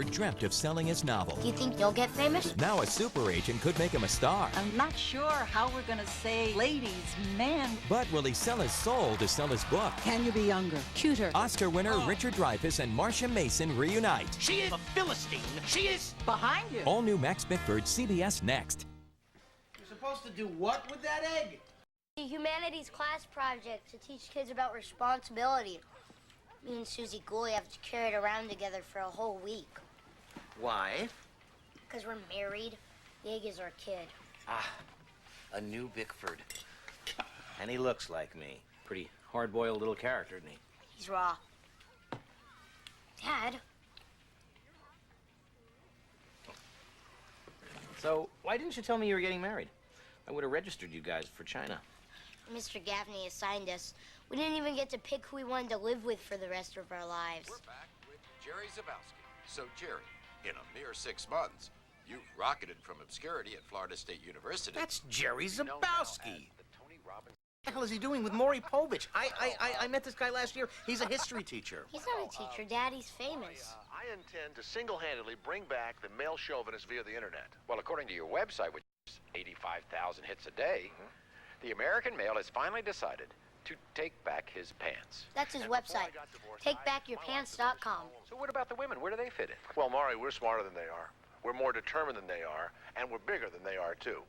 dreamt of selling his novel. Do you think you'll get famous? Now a super agent could make him a star. I'm not sure how we're gonna say ladies, man. But will he sell his soul to sell his book? Can you be younger, cuter? Oscar winner Richard Dreyfuss and Marcia Mason reunite. She is a Philistine. She is... Behind you. All new Max Bickford, CBS Next. You're supposed to do what with that egg? The humanities class project to teach kids about responsibility. Me and Susie Gooley have to carry it around together for a whole week. Why? Because we're married. The egg is our kid. Ah, a new Bickford. And he looks like me. Pretty hard-boiled little character, isn't he? He's raw. Dad? So, why didn't you tell me you were getting married? I would have registered you guys for China. Mr. Gaffney assigned us. We didn't even get to pick who we wanted to live with for the rest of our lives. We're back with Jerry Zabowski. So, Jerry, in a mere 6 months, you've rocketed from obscurity at Florida State University. That's Jerry Zabowski. What the hell is he doing with Maury Povich? I met this guy last year. He's a history teacher. He's not a teacher, Dad. He's famous. I intend to single-handedly bring back the male chauvinist via the internet. Well, according to your website, which is 85,000 hits a day, the American male has finally decided to take back his pants. That's his website. TakeBackYourPants.com. So what about the women? Where do they fit in? Well, Maury, we're smarter than they are. We're more determined than they are, and we're bigger than they are, too.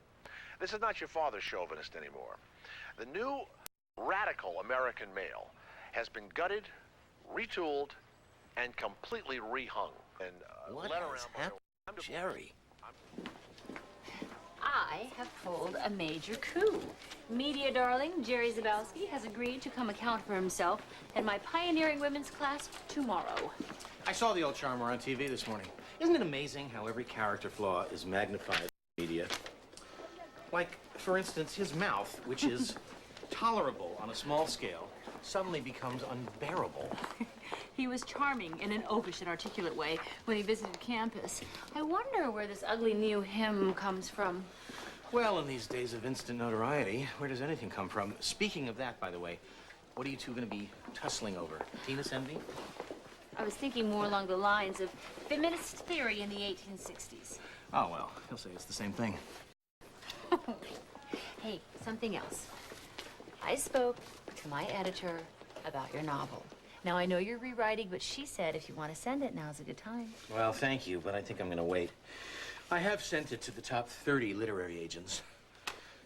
This is not your father's chauvinist anymore. The new radical American male has been gutted, retooled, and completely rehung. And What led has around by happened, Jerry? I have pulled a major coup. Media darling Jerry Zabowski has agreed to come account for himself in my pioneering women's class tomorrow. I saw the old charmer on TV this morning. Isn't it amazing how every character flaw is magnified in media? Like, for instance, his mouth, which is tolerable on a small scale, suddenly becomes unbearable. He was charming in an oafish and articulate way when he visited campus. I wonder where this ugly new him comes from. Well, in these days of instant notoriety, where does anything come from? Speaking of that, by the way, what are you two going to be tussling over? Penis envy? I was thinking more along the lines of feminist theory in the 1860s. Oh, well, he'll say it's the same thing. Hey, something else. I spoke to my editor about your novel. Now, I know you're rewriting, but she said if you want to send it, now's a good time. Well, thank you, but I think I'm going to wait. I have sent it to the top 30 literary agents.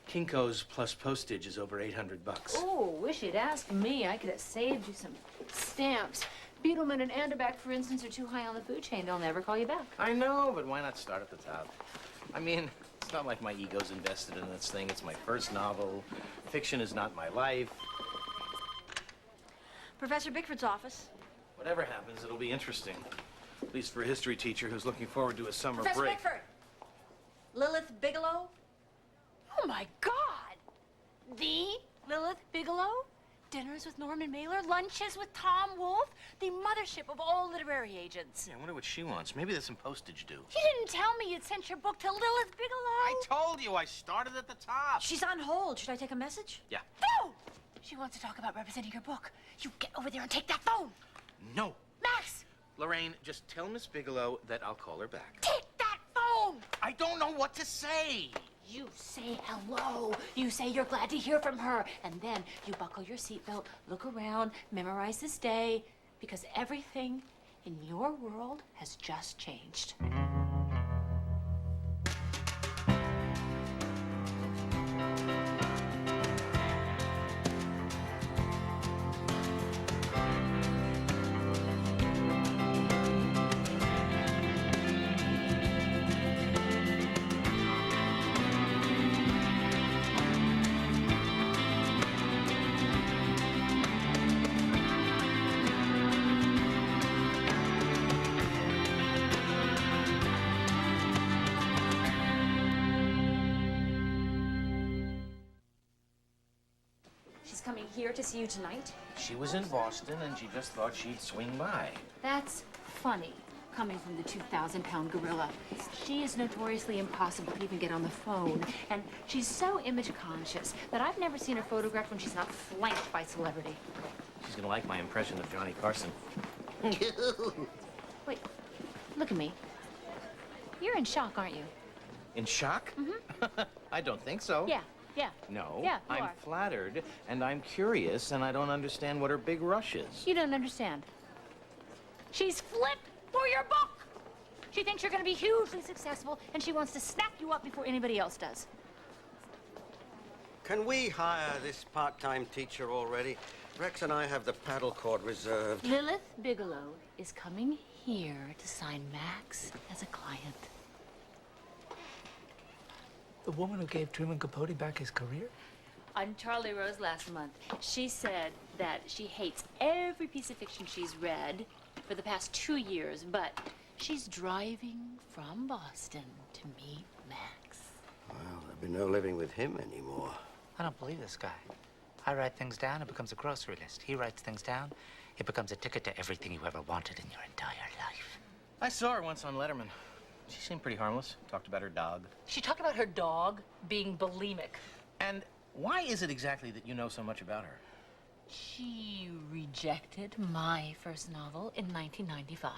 Kinko's plus postage is over $800. Oh, wish you'd asked me. I could have saved you some stamps. Beetleman and Anderbeck, for instance, are too high on the food chain. They'll never call you back. I know, but why not start at the top? I mean, it's not like my ego's invested in this thing. It's my first novel. Fiction is not my life. Professor Bickford's office. Whatever happens, it'll be interesting. At least for a history teacher who's looking forward to a summer Professor break. Bickford! Lilith Bigelow? Oh, my God! The Lilith Bigelow? Dinners with Norman Mailer? Lunches with Tom Wolfe? The mothership of all literary agents. Yeah, I wonder what she wants. Maybe there's some postage due. You didn't tell me you'd sent your book to Lilith Bigelow. I told you I started at the top. She's on hold. Should I take a message? Yeah. No! She wants to talk about representing your book. You get over there and take that phone. No. Max! Lorraine, just tell Miss Bigelow that I'll call her back. Take that phone! I don't know what to say. You say hello. You say you're glad to hear from her. And then you buckle your seatbelt, look around, memorize this day, because everything in your world has just changed. Coming here to see you tonight? She was in Boston, and she just thought she'd swing by. That's funny, coming from the 2,000-pound gorilla. She is notoriously impossible to even get on the phone, and she's so image conscious that I've never seen her photographed when she's not flanked by celebrity. She's gonna like my impression of Johnny Carson. Wait, look at me. to me. You're in shock, aren't you? In shock? Mm-hmm. I don't think so. Yeah. No. Yeah, you I'm are. flattered, and I'm curious, and I don't understand what her big rush is. You don't understand. She's flipped for your book. She thinks you're going to be hugely successful, and she wants to snap you up before anybody else does. Can we hire this part-time teacher already? Rex and I have the paddle court reserved. Lilith Bigelow is coming here to sign Max as a client. The woman who gave Truman Capote back his career? On Charlie Rose last month, she said that she hates every piece of fiction she's read for the past 2 years, but she's driving from Boston to meet Max. Well, there'll be no living with him anymore. I don't believe this guy. I write things down, it becomes a grocery list. He writes things down, it becomes a ticket to everything you ever wanted in your entire life. I saw her once on Letterman. She seemed pretty harmless. Talked about her dog. She talked about her dog being bulimic. And why is it exactly that you know so much about her? She rejected my first novel in 1995.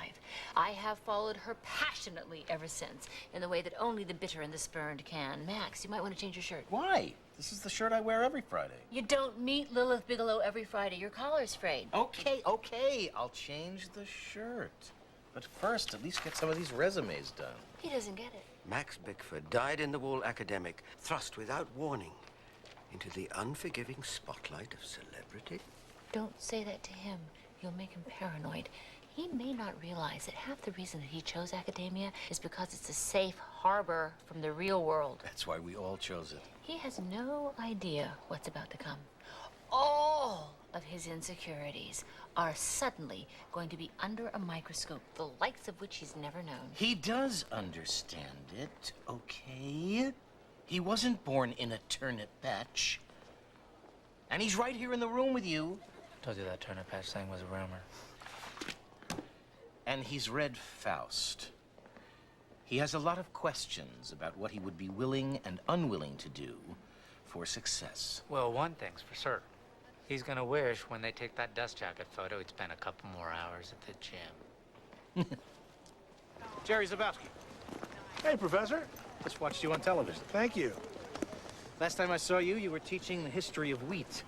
I have followed her passionately ever since, in the way that only the bitter and the spurned can. Max, you might want to change your shirt. Why? This is the shirt I wear every Friday. You don't meet Lilith Bigelow every Friday. Your collar's frayed. Okay. I'll change the shirt. But first, at least get some of these resumes done. He doesn't get it. Max Bickford, dyed-in-the-wool academic, thrust without warning into the unforgiving spotlight of celebrity. Don't say that to him. You'll make him paranoid. He may not realize that half the reason that he chose academia is because it's a safe harbor from the real world. That's why we all chose it. He has no idea what's about to come. All of his insecurities are suddenly going to be under a microscope, the likes of which he's never known. He does understand it, okay? He wasn't born in a turnip patch. And he's right here in the room with you. Told you that turnip patch thing was a rumor. And he's read Faust. He has a lot of questions about what he would be willing and unwilling to do for success. Well, one thing's for certain. He's gonna wish when they take that dust jacket photo, he'd spent a couple more hours at the gym. Jerry Zabowski. Hey, Professor. Just watched you on television. Thank you. Last time I saw you, you were teaching the history of wheat.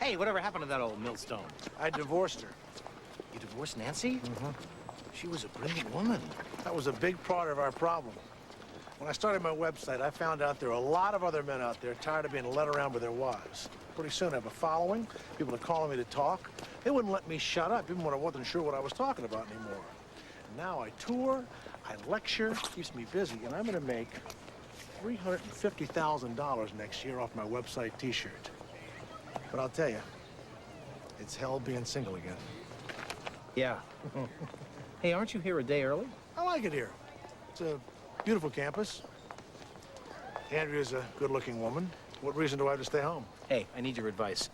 Hey, whatever happened to that old millstone? I divorced her. You divorced Nancy? Mm-hmm. She was a brilliant woman. That was a big part of our problem. When I started my website, I found out there are a lot of other men out there tired of being led around with their wives. Pretty soon I have a following. People are calling me to talk. They wouldn't let me shut up, even when I wasn't sure what I was talking about anymore. And now I tour, I lecture, keeps me busy, and I'm gonna make $350,000 next year off my website t-shirt. But I'll tell you, it's hell being single again. Yeah. Hey, aren't you here a day early? I like it here. It's a beautiful campus. Andrea's a good-looking woman. What reason do I have to stay home? Hey, I need your advice.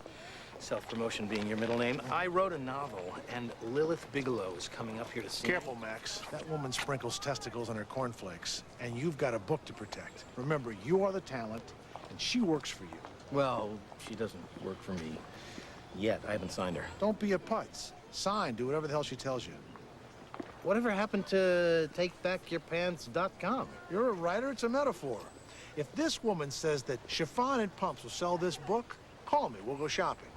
Self-promotion being your middle name. I wrote a novel, and Lilith Bigelow is coming up here to see Careful, me. Max. That woman sprinkles testicles on her cornflakes, and you've got a book to protect. Remember, you are the talent, and she works for you. Well, she doesn't work for me yet. I haven't signed her. Don't be a putz. Sign. Do whatever the hell she tells you. Whatever happened to TakeBackYourPants.com? You're a writer. It's a metaphor. If this woman says that Chiffon and Pumps will sell this book, call me. We'll go shopping.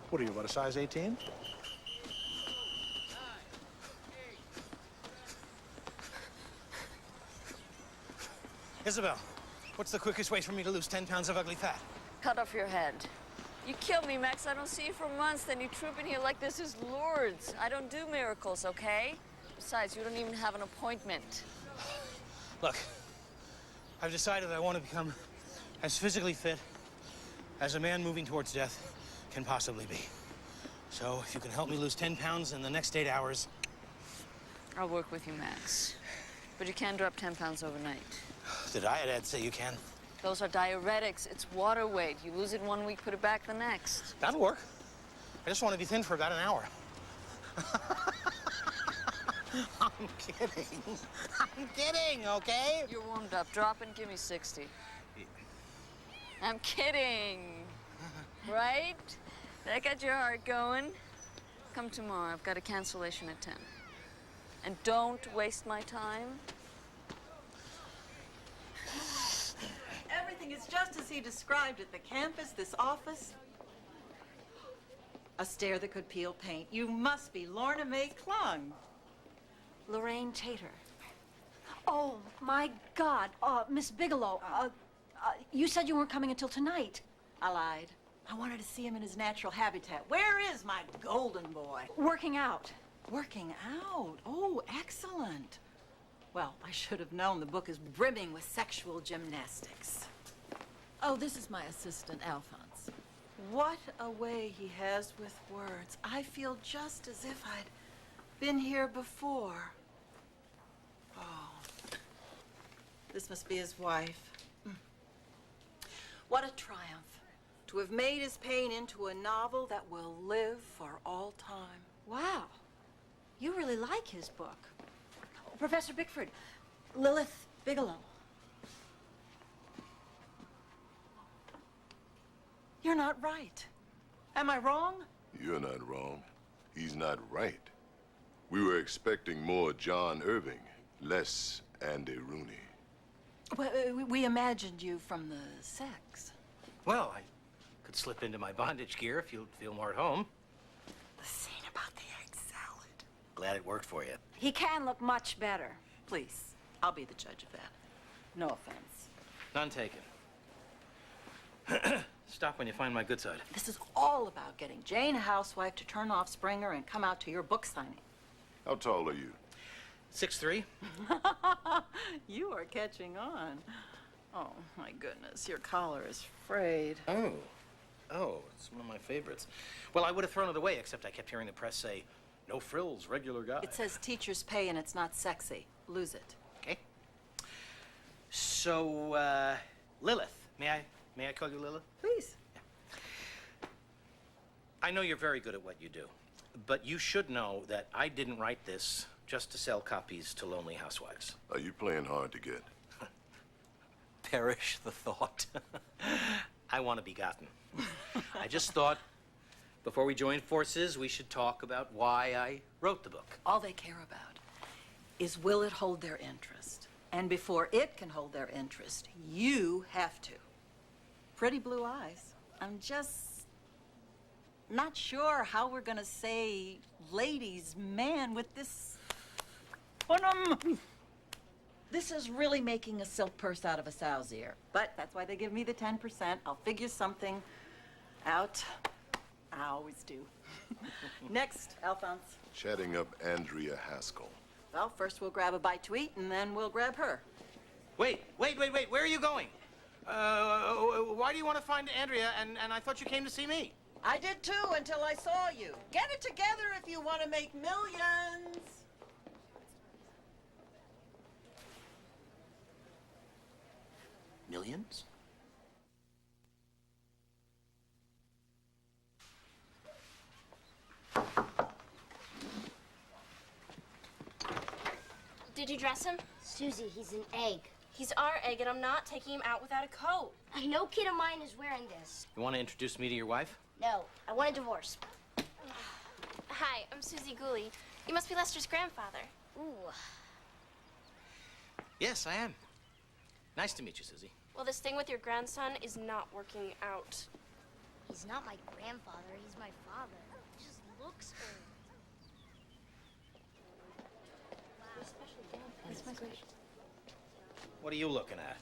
What are you, about a size 18? Isabel, what's the quickest way for me to lose 10 pounds of ugly fat? Cut off your head. You killed me, Max. I don't see you for months, then you troop in here like this is Lourdes. I don't do miracles, okay? Besides, you don't even have an appointment. Look, I've decided I want to become as physically fit as a man moving towards death can possibly be. So if you can help me lose 10 pounds in the next 8 hours... I'll work with you, Max. But you can't drop 10 pounds overnight. The diet ads say you can. Those are diuretics. It's water weight. You lose it 1 week, put it back the next. That'll work. I just want to be thin for about an hour. I'm kidding. I'm kidding, okay? You're warmed up. Drop and give me 60. I'm kidding. Right? That got your heart going? Come tomorrow. I've got a cancellation at 10. And don't waste my time. Everything is just as he described it. The campus, this office. A stair that could peel paint. You must be Lorna Mae Klung. Lorraine Tater. Oh, my God. Miss Bigelow, you said you weren't coming until tonight. I lied. I wanted to see him in his natural habitat. Where is my golden boy? Working out. Working out? Oh, excellent. Well, I should have known the book is brimming with sexual gymnastics. Oh, this is my assistant, Alphonse. What a way he has with words. I feel just as if I'd been here before. Oh, this must be his wife. What a triumph to have made his pain into a novel that will live for all time. Wow. You really like his book. Professor Bickford, Lilith Bigelow. You're not right. Am I wrong? You're not wrong. He's not right. We were expecting more John Irving, less Andy Rooney. Well, we imagined you from the sex. Well, I could slip into my bondage gear if you'd feel more at home. The scene about the egg salad. Glad it worked for you. He can look much better. Please, I'll be the judge of that. No offense. None taken. Stop when you find my good side. This is all about getting Jane Housewife to turn off Springer and come out to your book signing. How tall are you? 6'3". You are catching on. Oh, my goodness, your collar is frayed. Oh, it's one of my favorites. Well, I would have thrown it away, except I kept hearing the press say, no frills, regular guy. It says teachers pay and it's not sexy. Lose it. Okay. So, Lilith. May I call you Lilith? Please. Yeah. I know you're very good at what you do, but you should know that I didn't write this just to sell copies to lonely housewives. Are you playing hard to get? Perish the thought. I want to be gotten. I just thought, before we join forces, we should talk about why I wrote the book. All they care about is will it hold their interest? And before it can hold their interest, you have to. Pretty blue eyes. I'm just not sure how we're gonna say ladies' man with this. This is really making a silk purse out of a sow's ear. But that's why they give me the 10%. I'll figure something out. I always do. Next, Alphonse. Chatting up Andrea Haskell. Well, first we'll grab a bite to eat, and then we'll grab her. Wait. Where are you going? Why do you want to find Andrea, and I thought you came to see me? I did too, until I saw you. Get it together if you want to make millions. Millions? Did you dress him? Susie, he's an egg. He's our egg, and I'm not taking him out without a coat. No kid of mine is wearing this. You want to introduce me to your wife? No, I want a divorce. Hi, I'm Susie Gooley. You must be Lester's grandfather. Ooh. Yes, I am. Nice to meet you, Susie. Well, this thing with your grandson is not working out. He's not my grandfather, he's my father. He just looks old. What are you looking at?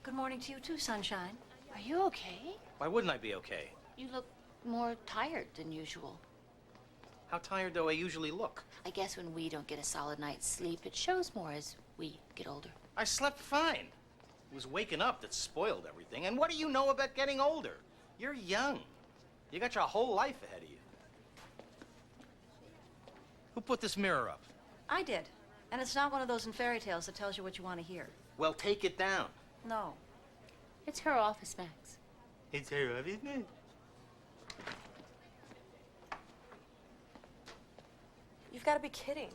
Good morning to you too, Sunshine. Are you okay? Why wouldn't I be okay? You look more tired than usual. How tired do I usually look? I guess when we don't get a solid night's sleep, it shows more as we get older. I slept fine. It was waking up that spoiled everything. And what do you know about getting older? You're young. You got your whole life ahead of you. Who put this mirror up? I did. And it's not one of those in fairy tales that tells you what you want to hear. Well, take it down. No. It's her office, Max. It's her office, Max. You've got to be kidding.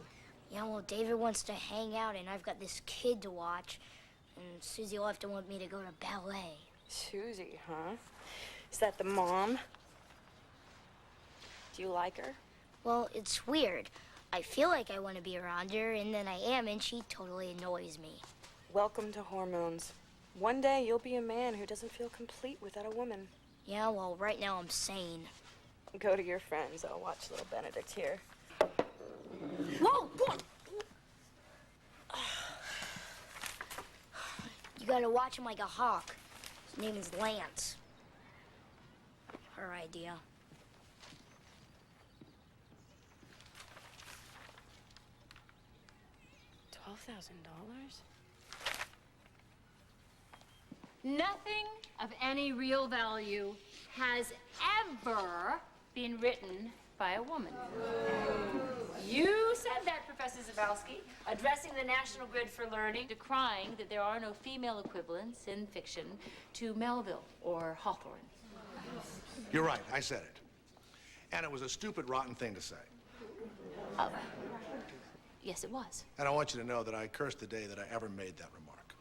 Yeah, well, David wants to hang out, and I've got this kid to watch. And Susie will have to want me to go to ballet. Susie, huh? Is that the mom? Do you like her? Well, it's weird. I feel like I want to be around her, and then I am, and she totally annoys me. Welcome to hormones. One day you'll be a man who doesn't feel complete without a woman. Yeah, well, right now I'm sane. Go to your friends. I'll watch little Benedict here. Whoa! You gotta watch him like a hawk. His name is Lance. Her idea. $12,000? Nothing of any real value has ever been written by a woman. You said that, Professor Zabowski, addressing the National Grid for Learning, decrying that there are no female equivalents in fiction to Melville or Hawthorne. You're right, I said it. And it was a stupid, rotten thing to say. Oh, yes, it was. And I want you to know that I cursed the day that I ever made that remark.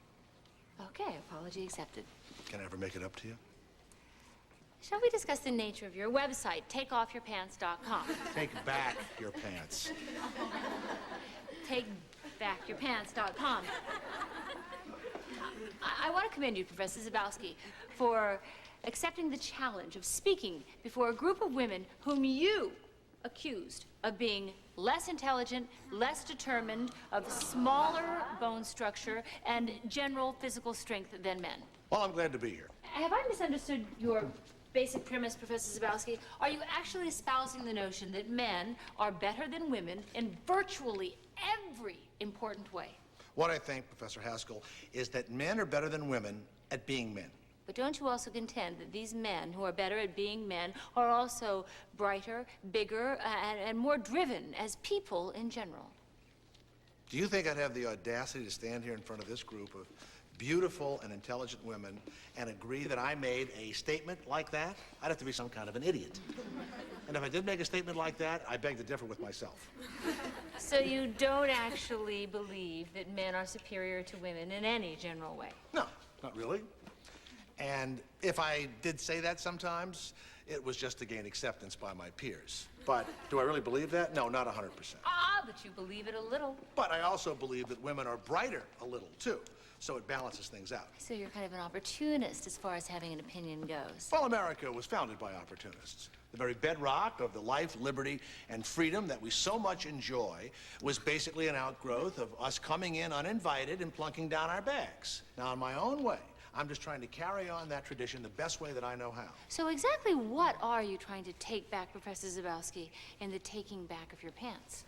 Okay, apology accepted. Can I ever make it up to you? Shall we discuss the nature of your website, takeoffyourpants.com? Take back your pants. Takebackyourpants.com. I want to commend you, Professor Zabowski, for accepting the challenge of speaking before a group of women whom you accused of being less intelligent, less determined, of smaller bone structure, and general physical strength than men. Well, I'm glad to be here. Have I misunderstood your basic premise, Professor Zabowski? Are you actually espousing the notion that men are better than women in virtually every important way? What I think, Professor Haskell, is that men are better than women at being men. But don't you also contend that these men who are better at being men are also brighter, bigger, and more driven as people in general? Do you think I'd have the audacity to stand here in front of this group of beautiful and intelligent women and agree that I made a statement like that? I'd have to be some kind of an idiot. And if I did make a statement like that, I beg to differ with myself. So you don't actually believe that men are superior to women in any general way? No, not really. And if I did say that sometimes, it was just to gain acceptance by my peers. But do I really believe that? No, not 100%. Ah, but you believe it a little. But I also believe that women are brighter a little, too. So it balances things out. So you're kind of an opportunist as far as having an opinion goes. Well, America was founded by opportunists. The very bedrock of the life, liberty, and freedom that we so much enjoy was basically an outgrowth of us coming in uninvited and plunking down our bags. Now, in my own way, I'm just trying to carry on that tradition the best way that I know how. So exactly what are you trying to take back, Professor Zabowski, in the taking back of your pants?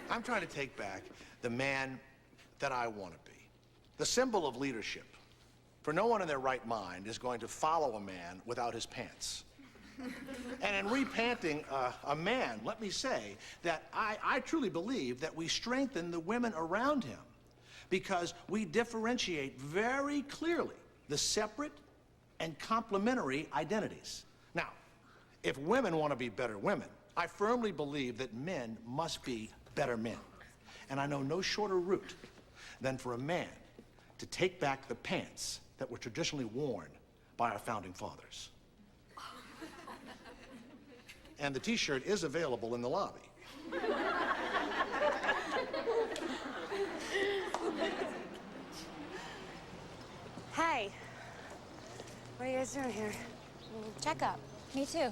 I'm trying to take back the man that I want to be. The symbol of leadership. For no one in their right mind is going to follow a man without his pants. And in repanting a man, let me say that I truly believe that we strengthen the women around him, because we differentiate very clearly the separate and complementary identities. Now, if women want to be better women, I firmly believe that men must be better men. And I know no shorter route than for a man to take back the pants that were traditionally worn by our founding fathers. And the t-shirt is available in the lobby. Hey. What are you guys doing here? Checkup. Me too.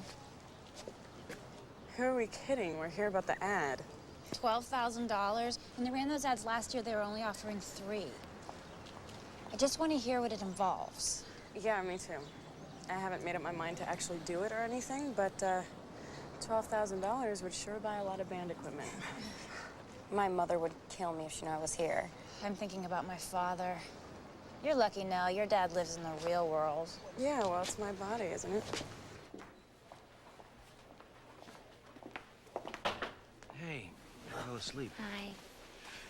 Who are we kidding? We're here about the ad. $12,000. When they ran those ads last year, they were only offering $3,000. I just want to hear what it involves. Yeah, me too. I haven't made up my mind to actually do it or anything, but $12,000 would sure buy a lot of band equipment. My mother would kill me if she knew I was here. I'm thinking about my father. You're lucky, Nell. Your dad lives in the real world. Yeah, well, it's my body, isn't it? Hey, I fell asleep. I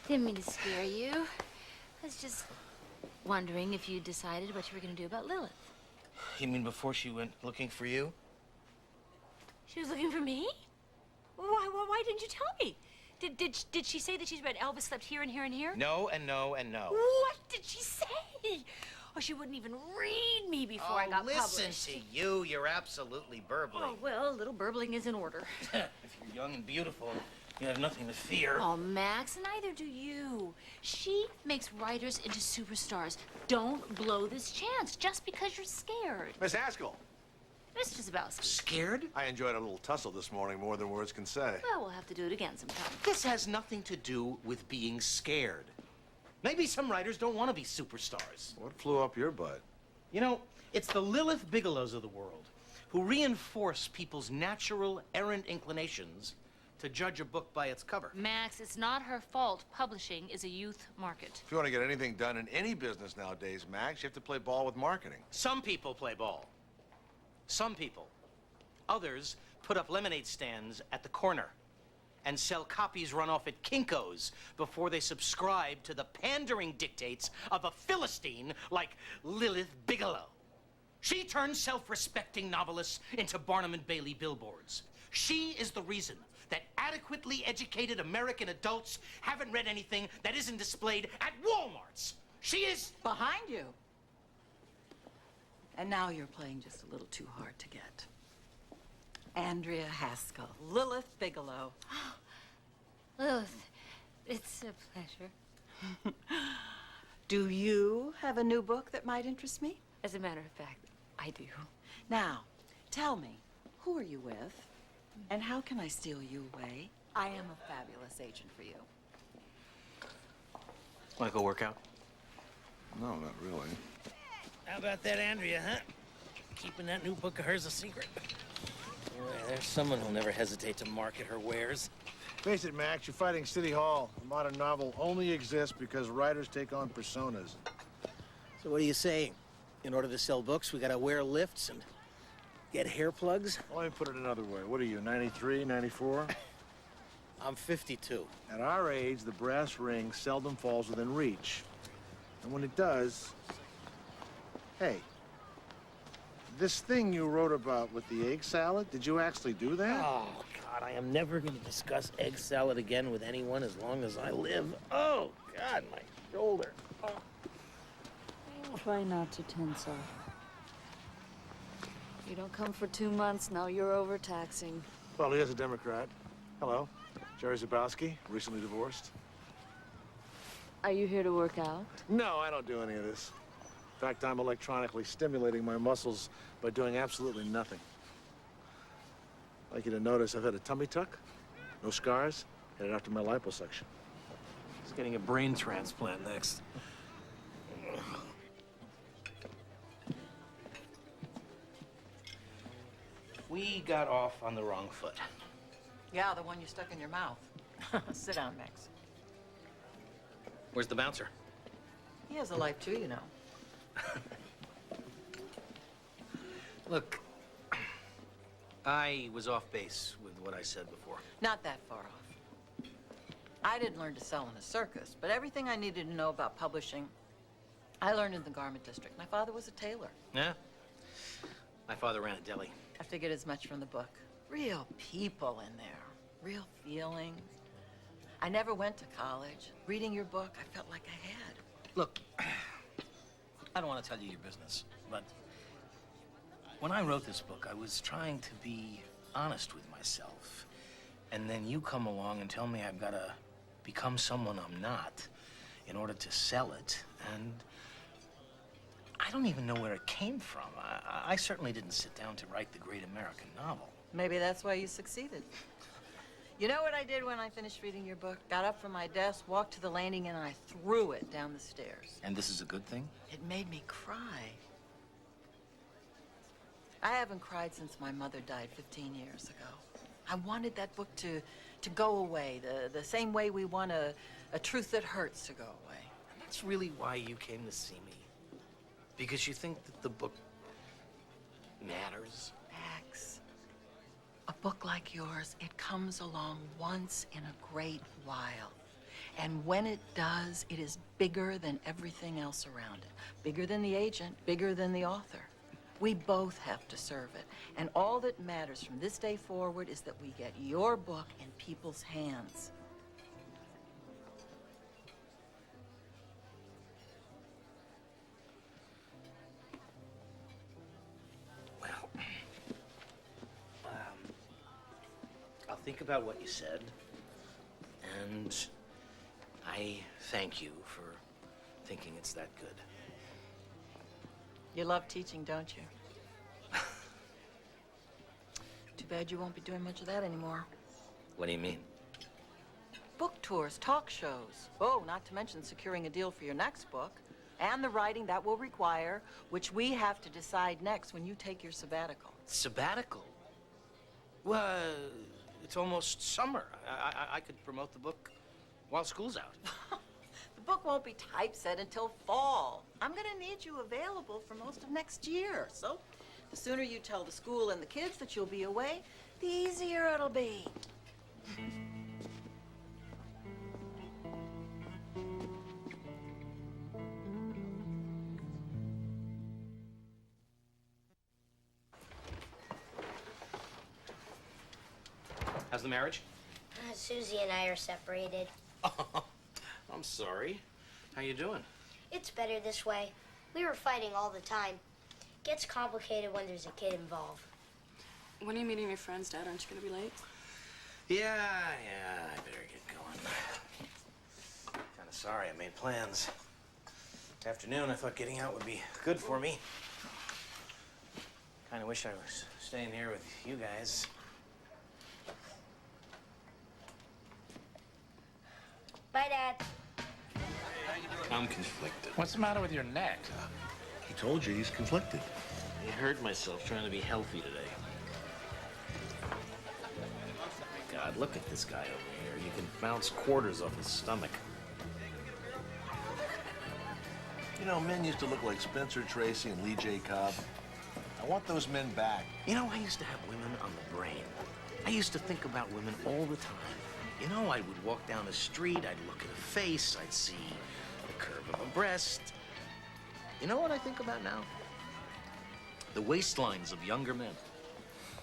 didn't mean to scare you. I was just wondering if you decided what you were going to do about Lilith. You mean before she went looking for you? She was looking for me? Why didn't you tell me? Did she say that she's read Elvis slept here and here and here? No, and no, and no. What did she say? or she wouldn't even read me before I got listen published. to you. You're absolutely burbling. Oh, well, a little burbling is in order. If you're young and beautiful, you have nothing to fear. Oh, Max, neither do you. She makes writers into superstars. Don't blow this chance just because you're scared. Miss Haskell. Mr. Zabowski. Scared? I enjoyed a little tussle this morning more than words can say. Well, we'll have to do it again sometime. This has nothing to do with being scared. Maybe some writers don't want to be superstars. What flew up your butt? You know, it's the Lilith Bigelows of the world who reinforce people's natural, errant inclinations to judge a book by its cover. Max, it's not her fault. Publishing is a youth market. If you want to get anything done in any business nowadays, Max, you have to play ball with marketing. Some people play ball. Some people. Others put up lemonade stands at the corner and sell copies run off at Kinko's before they subscribe to the pandering dictates of a Philistine like Lilith Bigelow. She turns self-respecting novelists into Barnum and Bailey billboards. She is the reason that adequately educated American adults haven't read anything that isn't displayed at Walmarts. She is... Behind you. And now you're playing just a little too hard to get. Andrea Haskell, Lilith Bigelow. Lilith, it's a pleasure. Do you have a new book that might interest me? As a matter of fact, I do. Now, tell me, who are you with? And how can I steal you away? I am a fabulous agent for you. Want to go work out? No, not really. How about that Andrea, huh? Keeping that new book of hers a secret. Boy, there's someone who'll never hesitate to market her wares. Face it, Max, you're fighting City Hall. A modern novel only exists because writers take on personas. So what are you saying? In order to sell books, we gotta wear lifts and get hair plugs? Well, let me put it another way. What are you, 93, 94? I'm 52. At our age, the brass ring seldom falls within reach. And when it does, hey, this thing you wrote about with the egg salad, did you actually do that? Oh, God, I am never going to discuss egg salad again with anyone as long as I live. Oh, God, my shoulder. Oh. Try not to tense up. You don't come for 2 months, now you're overtaxing. Well, he is a Democrat. Hello, Jerry Zabowski, recently divorced. Are you here to work out? No, I don't do any of this. In fact, I'm electronically stimulating my muscles by doing absolutely nothing. I'd like you to notice I've had a tummy tuck, no scars, headed after my liposuction. He's getting a brain transplant next. We got off on the wrong foot. Yeah, the one you stuck in your mouth. Sit down, Max. Where's the bouncer? He has a life too, you know. Look, I was off base with what I said before. Not that far off. I didn't learn to sell in a circus, but everything I needed to know about publishing, I learned in the garment district. My father was a tailor. Yeah? My father ran a deli. I figured as much from the book. Real people in there, real feelings. I never went to college. Reading your book, I felt like I had. Look, I don't want to tell you your business, but when I wrote this book, I was trying to be honest with myself. And then you come along and tell me I've got to become someone I'm not in order to sell it. And I don't even know where it came from. I certainly didn't sit down to write the great American novel. Maybe that's why you succeeded. You know what I did when I finished reading your book? Got up from my desk, walked to the landing, and I threw it down the stairs. And this is a good thing? It made me cry. I haven't cried since my mother died 15 years ago. I wanted that book to go away, the same way we want a truth that hurts to go away. And that's really why you came to see me. Because you think that the book matters? Max, a book like yours, it comes along once in a great while. And when it does, it is bigger than everything else around it. Bigger than the agent, bigger than the author. We both have to serve it. And all that matters from this day forward is that we get your book in people's hands. think about what you said, and I thank you for thinking it's that good. You love teaching, don't you? Too bad you won't be doing much of that anymore. What do you mean? Book tours, talk shows. Oh, not to mention securing a deal for your next book. And the writing that will require, which we have to decide next when you take your sabbatical. Sabbatical? Well, it's almost summer. I could promote the book while school's out. The book won't be typeset until fall. I'm gonna need you available for most of next year. So the sooner you tell the school and the kids that you'll be away, the easier it'll be. How's the marriage? Susie and I are separated. I'm sorry. How you doing? It's better this way. We were fighting all the time. Gets complicated when there's a kid involved. When are you meeting your friends, Dad? Aren't you gonna be late? Yeah, I better get going. Kind of sorry I made plans. Afternoon, I thought getting out would be good for me. Kind of wish I was staying here with you guys. Bye, Dad. I'm conflicted. What's the matter with your neck? He told you he's conflicted. I hurt myself trying to be healthy today. My God, look at this guy over here. You can bounce quarters off his stomach. You know, men used to look like Spencer Tracy and Lee J. Cobb. I want those men back. You know, I used to have women on the brain. I used to think about women all the time. You know, I would walk down the street, I'd look at a face, I'd see the curve of a breast. You know what I think about now? The waistlines of younger men.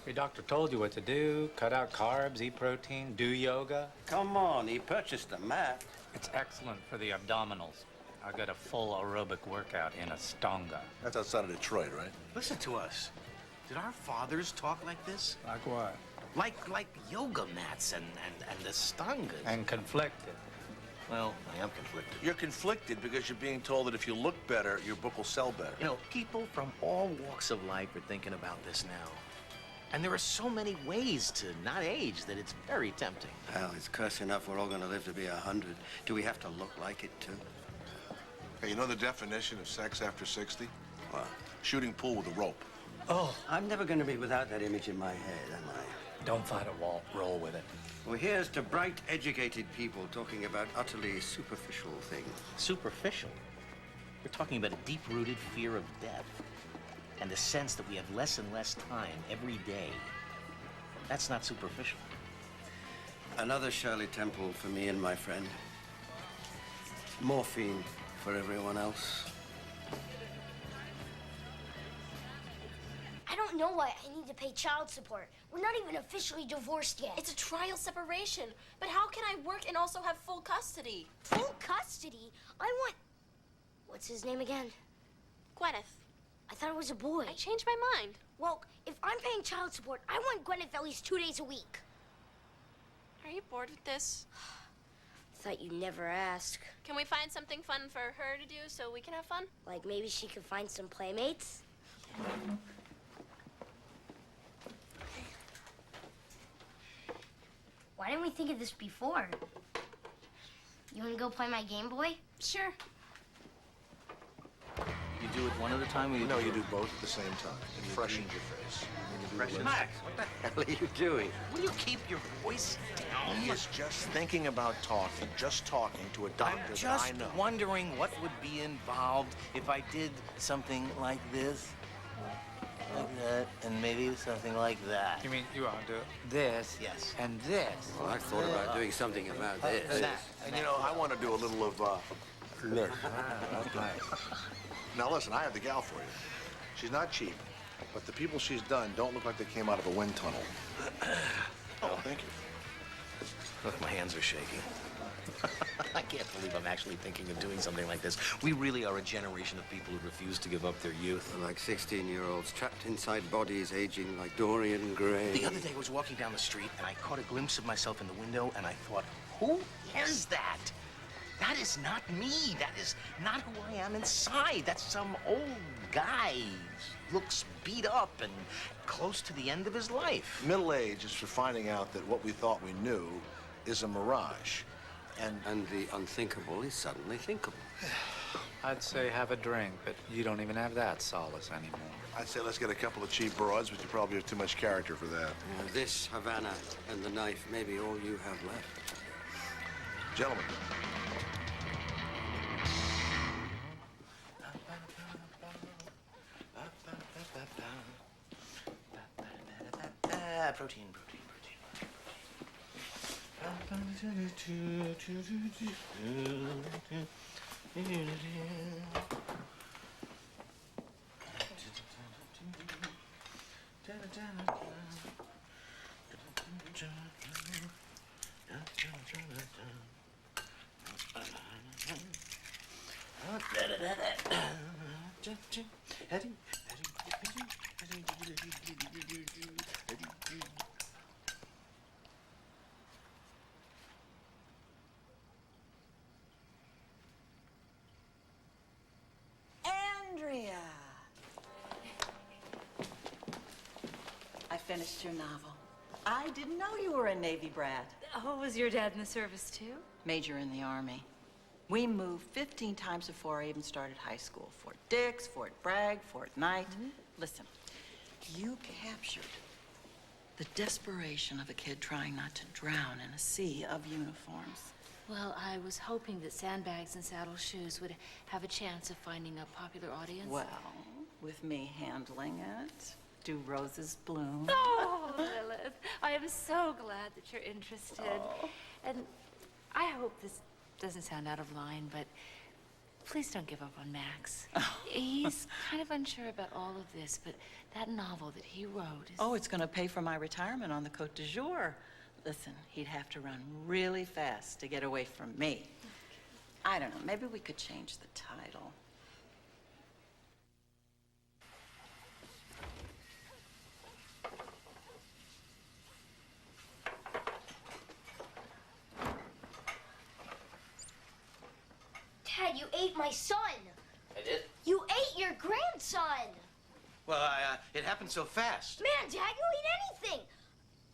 Your doctor told you what to do. Cut out carbs, eat protein, do yoga. Come on, he purchased a mat. It's excellent for the abdominals. I got a full aerobic workout in Astonga. That's outside of Detroit, right? Listen to us. Did our fathers talk like this? Like what? Like yoga mats and the stangas. And conflicted. Well, I am conflicted. You're conflicted because you're being told that if you look better, your book will sell better. You know, people from all walks of life are thinking about this now. And there are so many ways to not age that it's very tempting. Hell, it's curse enough we're all going to live to be 100. Do we have to look like it, too? Hey, you know the definition of sex after 60? What? Shooting pool with a rope. Oh, I'm never going to be without that image in my head, am I? Don't fight a wall. Roll with it. Well, here's to bright, educated people talking about utterly superficial things. Superficial? We're talking about a deep-rooted fear of death and the sense that we have less and less time every day. That's not superficial. Another Shirley Temple for me and my friend. Morphine for everyone else. I don't know why I need to pay child support. We're not even officially divorced yet. It's a trial separation. But how can I work and also have full custody? Full custody? I want... What's his name again? Gwyneth. I thought it was a boy. I changed my mind. Well, if I'm paying child support, I want Gwyneth at least 2 days a week. Are you bored with this? Thought you'd never ask. Can we find something fun for her to do so we can have fun? Like maybe she could find some playmates? Why didn't we think of this before? You want to go play my Game Boy? Sure. You do it one at a time, or you No, you do both at the same time. It freshens your face. Max, what the hell are you doing? Will you keep your voice down? He is just thinking about talking, just talking to a doctor I'm that just I know. wondering what would be involved if I did something like this, like that, and maybe something like that. You mean you want to do this? Yes. And this? Well, I thought about doing something about this. And you know, I want to do a little of nurse. Now listen, I have the gal for you. She's not cheap, but the people she's done don't look like they came out of a wind tunnel. Oh, thank you. Look, my hands are shaking. I can't believe I'm actually thinking of doing something like this. We really are a generation of people who refuse to give up their youth. Like 16-year-olds trapped inside bodies aging like Dorian Gray. The other day I was walking down the street and I caught a glimpse of myself in the window and I thought, who is that? That is not me. That is not who I am inside. That's some old guy. Looks beat up and close to the end of his life. Middle age is for finding out that what we thought we knew is a mirage. And the unthinkable is suddenly thinkable. I'd say have a drink, but you don't even have that solace anymore. I'd say let's get a couple of cheap broads, but you probably have too much character for that. This Havana and the knife may be all you have left. Gentlemen. Protein. Andrea! I finished your novel. I didn't know you were a Navy brat. Oh, was your dad in the service too? Major in the Army. We moved 15 times before I even started high school. Fort Dix, Fort Bragg, Fort Knight. Listen, you captured the desperation of a kid trying not to drown in a sea of uniforms. Well, I was hoping that Sandbags and Saddle Shoes would have a chance of finding a popular audience. Well, with me handling it, do roses bloom? Oh, Lilith, I am so glad that you're interested. Oh. And I hope this doesn't sound out of line, but please don't give up on Max. He's kind of unsure about all of this, but that novel that he wrote is... Oh, it's going to pay for my retirement on the Côte d'Azur. Listen, he'd have to run really fast to get away from me. I don't know, maybe we could change the title. Dad, you ate my son. I did? You ate your grandson. Well, it happened so fast. Man, Dad, you'll eat anything.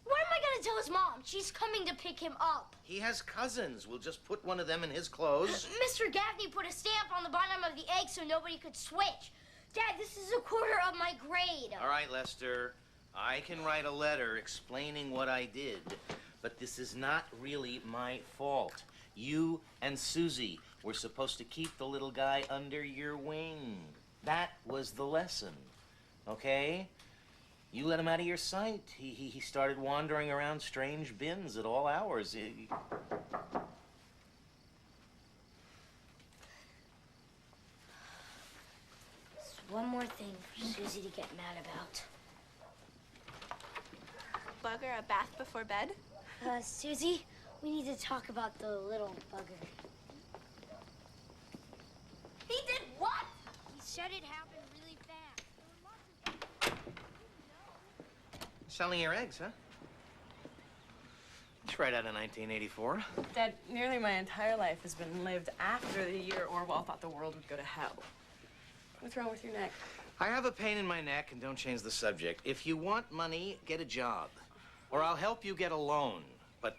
What am I gonna tell his mom? She's coming to pick him up. He has cousins. We'll just put one of them in his clothes. Mr. Gaffney put a stamp on the bottom of the egg so nobody could switch. Dad, this is a quarter of my grade. All right, Lester. I can write a letter explaining what I did, but this is not really my fault. You and Susie were supposed to keep the little guy under your wing. That was the lesson, okay? You let him out of your sight. He started wandering around strange bins at all hours. There's one more thing for Susie to get mad about. Bugger, a bath before bed? Susie, we need to talk about the little bugger. He did what? He said it happened really fast. Selling your eggs, huh? It's right out of 1984. Dad, nearly my entire life has been lived after the year Orwell thought the world would go to hell. What's wrong with your neck? I have a pain in my neck, and don't change the subject. If you want money, get a job. Or I'll help you get a loan. But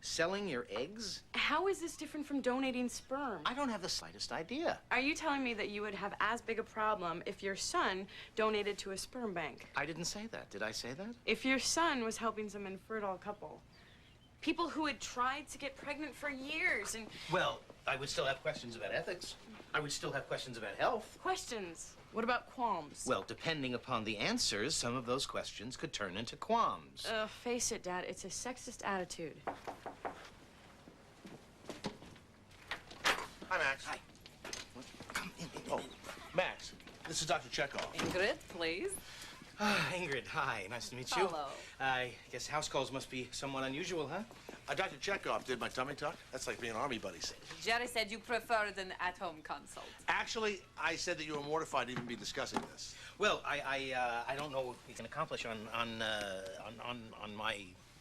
selling your eggs? How is this different from donating sperm? I don't have the slightest idea. Are you telling me that you would have as big a problem if your son donated to a sperm bank? I didn't say that. Did I say that? If your son was helping some infertile couple? People who had tried to get pregnant for years and... Well, I would still have questions about ethics. I would still have questions about health. Questions? What about qualms? Well, depending upon the answers, some of those questions could turn into qualms. Face it, Dad, it's a sexist attitude. Hi, Max. Hi. Come in. Oh, Max, this is Dr. Chekhov. Ingrid, please. Ingrid, hi. Nice to meet you. Hello. I guess house calls must be somewhat unusual, huh? Dr. Chekhov did my tummy tuck. That's like being army buddies. Jerry said you preferred an at-home consult. Actually, I said that you were mortified to even be discussing this. Well, I don't know what we can accomplish on my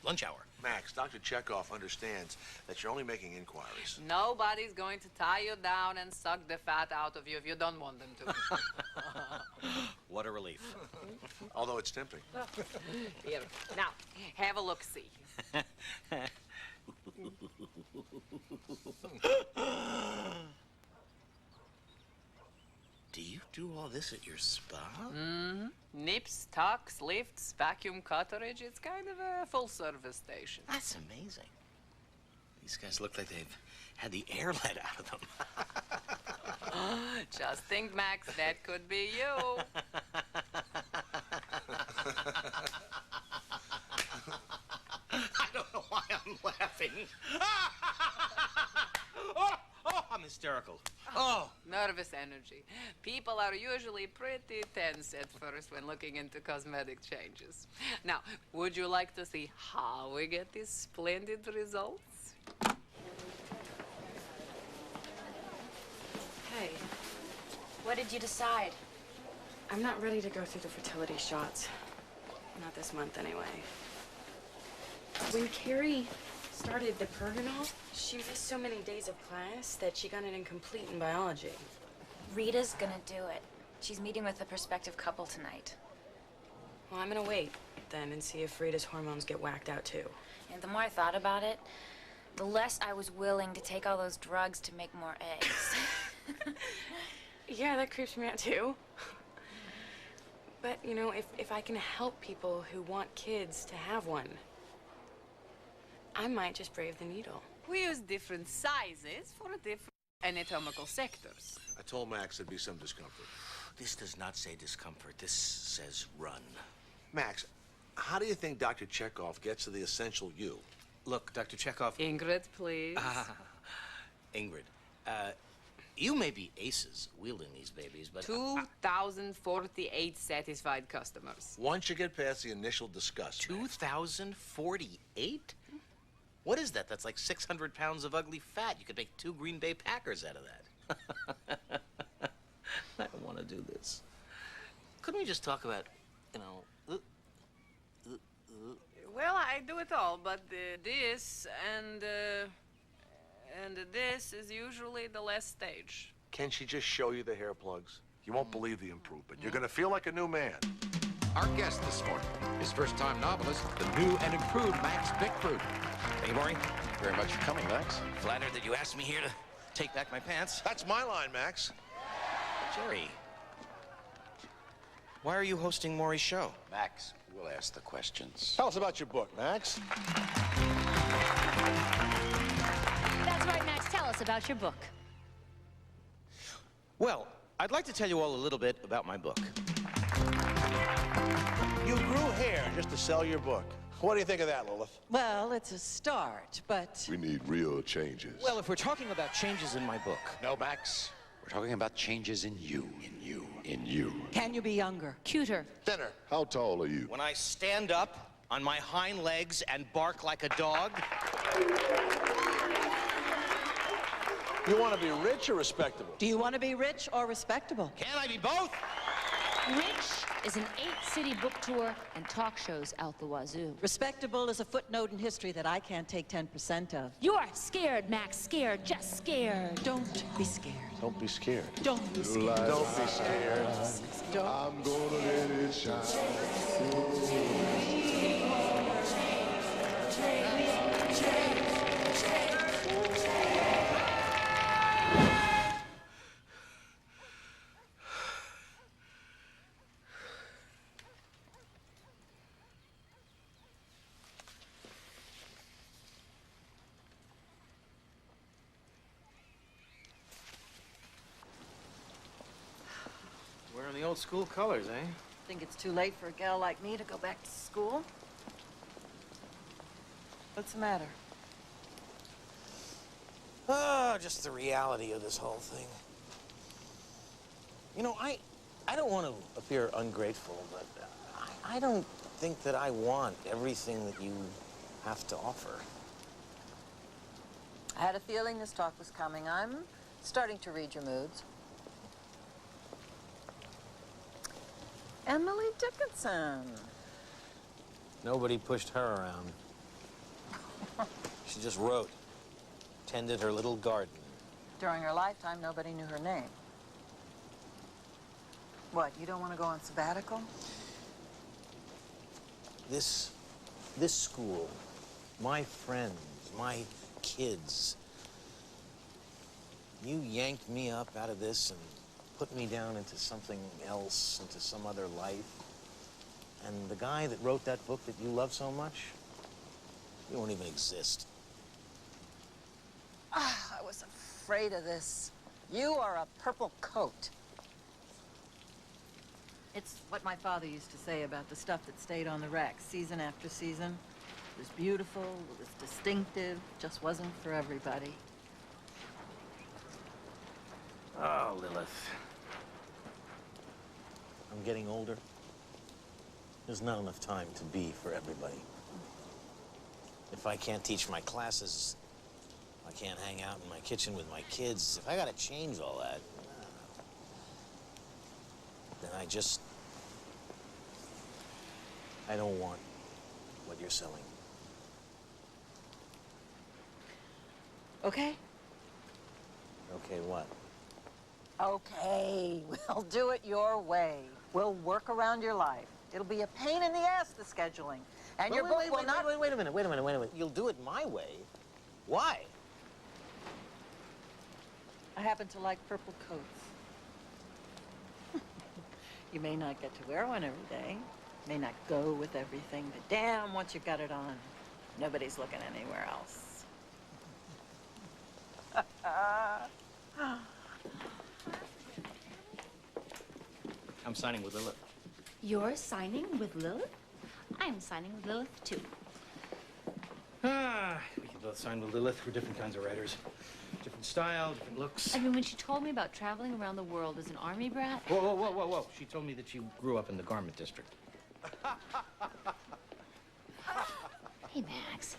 lunch hour. Max, Dr. Chekhov understands that you're only making inquiries. Nobody's going to tie you down and suck the fat out of you if you don't want them to. What a relief. Although it's tempting. Here, now, have a look-see. Do you do all this at your spa? Mm-hmm. Nips, tucks, lifts, vacuum cutterage. It's kind of a full-service station. That's amazing. These guys look like they've had the air let out of them. Just think, Max, that could be you. I don't know why I'm laughing. Oh, I'm hysterical. Oh. Nervous energy. People are usually pretty tense at first when looking into cosmetic changes. Now, would you like to see how we get these splendid results? Hey, What did you decide? I'm not ready to go through the fertility shots. Not this month, anyway. When Carrie started the Pergonal, she missed so many days of class that she got an incomplete in biology. Rita's gonna do it. She's meeting with a prospective couple tonight. Well, I'm gonna wait then and see if Rita's hormones get whacked out too. And the more I thought about it, the less I was willing to take all those drugs to make more eggs. Yeah, that creeps me out too. But, you know, if I can help people who want kids to have one, I might just brave the needle. We use different sizes for different anatomical sectors. I told Max there'd be some discomfort. This does not say discomfort. This says run. Max, how do you think Dr. Chekhov gets to the essential you? Look, Dr. Chekhov. Ingrid, please. Ingrid, you may be aces wielding these babies, but 2,048 satisfied customers. Once you get past the initial disgust. 2,048? What is that? That's like 600 pounds of ugly fat. You could make 2 Green Bay Packers out of that. I don't want to do this. Couldn't we just talk about, you know, Well, I do it all, but this and this is usually the last stage. Can she just show you the hair plugs? You won't believe the improvement. You're gonna feel like a new man. Our guest this morning is first-time novelist, the new and improved Max Bickford. Hey, Maury. Very much for coming, Max. Flattered that you asked me here to take back my pants. That's my line, Max. Jerry, why are you hosting Maury's show? Max, we'll ask the questions. Tell us about your book, Max. That's right, Max. Tell us about your book. Well, I'd like to tell you all a little bit about my book. You grew hair just to sell your book. What do you think of that, Lilith? Well, it's a start, but... We need real changes. Well, if we're talking about changes in my book... No, Max. We're talking about changes in you. In you. Can you be younger? Cuter. Thinner. How tall are you? When I stand up on my hind legs and bark like a dog... You want to be rich or respectable? Do you want to be rich or respectable? Can I be both? Rich is an 8-city book tour and talk shows out the wazoo. Respectable is a footnote in history that I can't take 10% of. You are scared, Max. Scared. Just scared. Don't be scared. Don't be scared. Don't be scared. Don't be scared. I'm gonna let it shine. Wearing the old school colors, eh? Think it's too late for a gal like me to go back to school? What's the matter? Oh, just the reality of this whole thing. You know, I don't want to appear ungrateful, but I don't think that I want everything that you have to offer. I had a feeling this talk was coming. I'm starting to read your moods. Emily Dickinson. Nobody pushed her around. She just wrote, tended her little garden. During her lifetime, nobody knew her name. What, you don't want to go on sabbatical? This school, my friends, my kids, you yanked me up out of this and put me down into something else, into some other life. And the guy that wrote that book that you love so much, you won't even exist. Ah, I was afraid of this. You are a purple coat. It's what my father used to say about the stuff that stayed on the rack season after season. It was beautiful, it was distinctive, just wasn't for everybody. Oh, Lilith. I'm getting older. There's not enough time to be for everybody. If I can't teach my classes, I can't hang out in my kitchen with my kids, if I gotta change all that, then I don't want what you're selling. Okay? Okay, what? Okay, we'll do it your way. We'll work around your life. It'll be a pain in the ass, the scheduling. And your book will not... Wait a minute. You'll do it my way. Why? I happen to like purple coats. You may not get to wear one every day, may not go with everything, but damn, once you've got it on, nobody's looking anywhere else. I'm signing with Lilith. You're signing with Lilith? I'm signing with Lilith, too. We can both sign with Lilith. We're different kinds of writers. Different style, different looks. I mean, when she told me about traveling around the world as an army brat... Whoa. She told me that she grew up in the garment district. Hey, Max.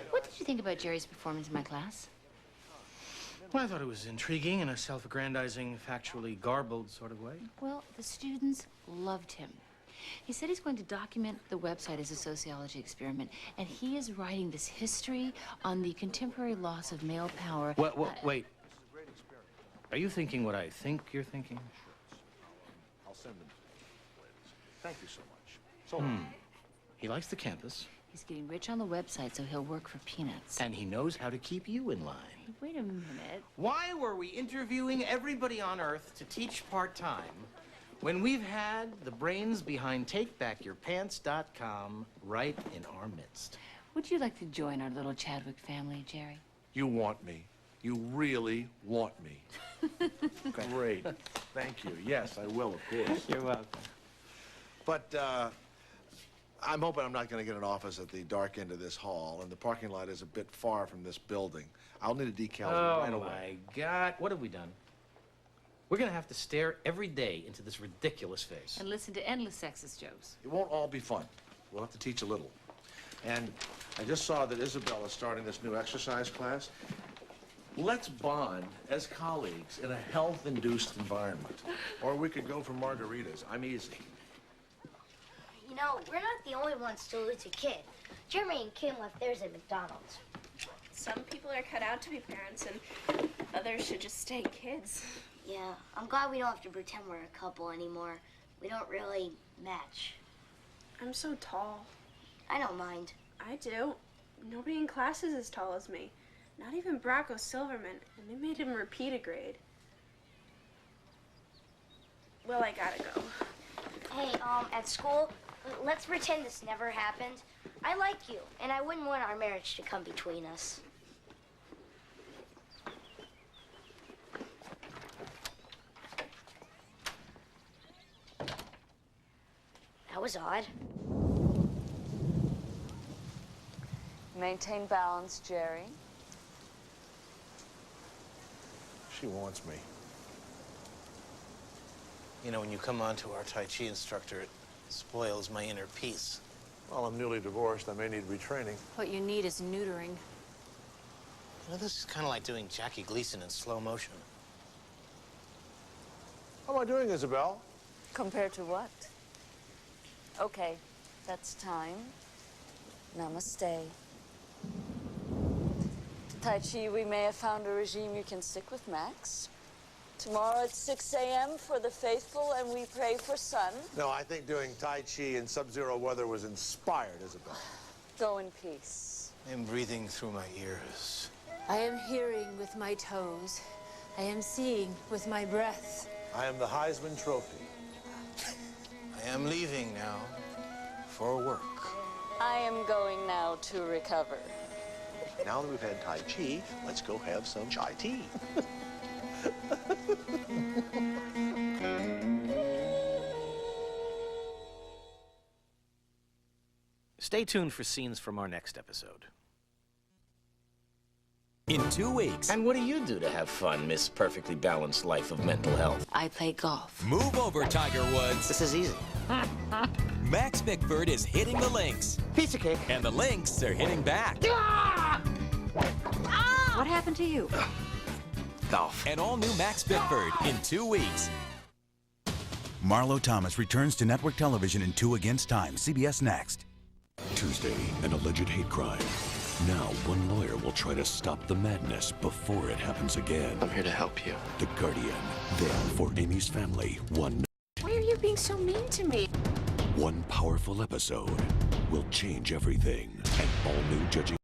What did you think about Jerry's performance in my class? Well, I thought it was intriguing in a self-aggrandizing, factually garbled sort of way. Well, the students loved him. He said he's going to document the website as a sociology experiment, and he is writing this history on the contemporary loss of male power. Wait. Are you thinking what I think you're thinking? I'll send them. Thank you so much. So long. He likes the campus. He's getting rich on the website, so he'll work for peanuts. And he knows how to keep you in line. Wait a minute. Why were we interviewing everybody on Earth to teach part-time when we've had the brains behind TakeBackYourPants.com right in our midst? Would you like to join our little Chadwick family, Jerry? You want me. You really want me. Great. Thank you. Yes, I will, of course. You're welcome. But, I'm hoping I'm not going to get an office at the dark end of this hall, and the parking lot is a bit far from this building. I'll need a decal right away. Oh, my God. What have we done? We're going to have to stare every day into this ridiculous face. And listen to endless sexist jokes. It won't all be fun. We'll have to teach a little. And I just saw that Isabel is starting this new exercise class. Let's bond as colleagues in a health-induced environment. Or we could go for margaritas. I'm easy. You know, we're not the only ones to lose a kid. Jeremy and Kim left theirs at McDonald's. Some people are cut out to be parents, and others should just stay kids. Yeah, I'm glad we don't have to pretend we're a couple anymore. We don't really match. I'm so tall. I don't mind. I do. Nobody in class is as tall as me. Not even Bracco Silverman, and they made him repeat a grade. Well, I gotta go. Hey, at school, let's pretend this never happened. I like you, and I wouldn't want our marriage to come between us. That was odd. Maintain balance, Jerry. She wants me. You know, when you come on to our Tai Chi instructor, it spoils my inner peace. Well, I'm newly divorced. I may need retraining. What you need is neutering. Well, this is kind of like doing Jackie Gleason in slow motion. How am I doing, Isabel? Compared to what? Okay, that's time. Namaste. Tai Chi, we may have found a regime you can stick with, Max. Tomorrow at 6 a.m. for the faithful, and we pray for sun. No, I think doing Tai Chi in sub-zero weather was inspired, Isabel. Go in peace. I am breathing through my ears. I am hearing with my toes. I am seeing with my breath. I am the Heisman Trophy. I am leaving now for work. I am going now to recover. Now that we've had Tai Chi, let's go have some chai tea. Stay tuned for scenes from our next episode. In 2 weeks. And what do you do to have fun, Miss Perfectly Balanced Life of Mental Health? I play golf. Move over, Tiger Woods. This is easy. Max Bickford is hitting the links. Piece of cake. And the links are hitting back. What happened to you? Golf. An all-new Max Bickford in 2 weeks. Marlo Thomas returns to network television in 2 Against Time. CBS Next. Tuesday, an alleged hate crime. Now, one lawyer will try to stop the madness before it happens again. I'm here to help you. The Guardian. Then, for Amy's family, one Why are you being so mean to me? powerful episode will change everything. An all-new judging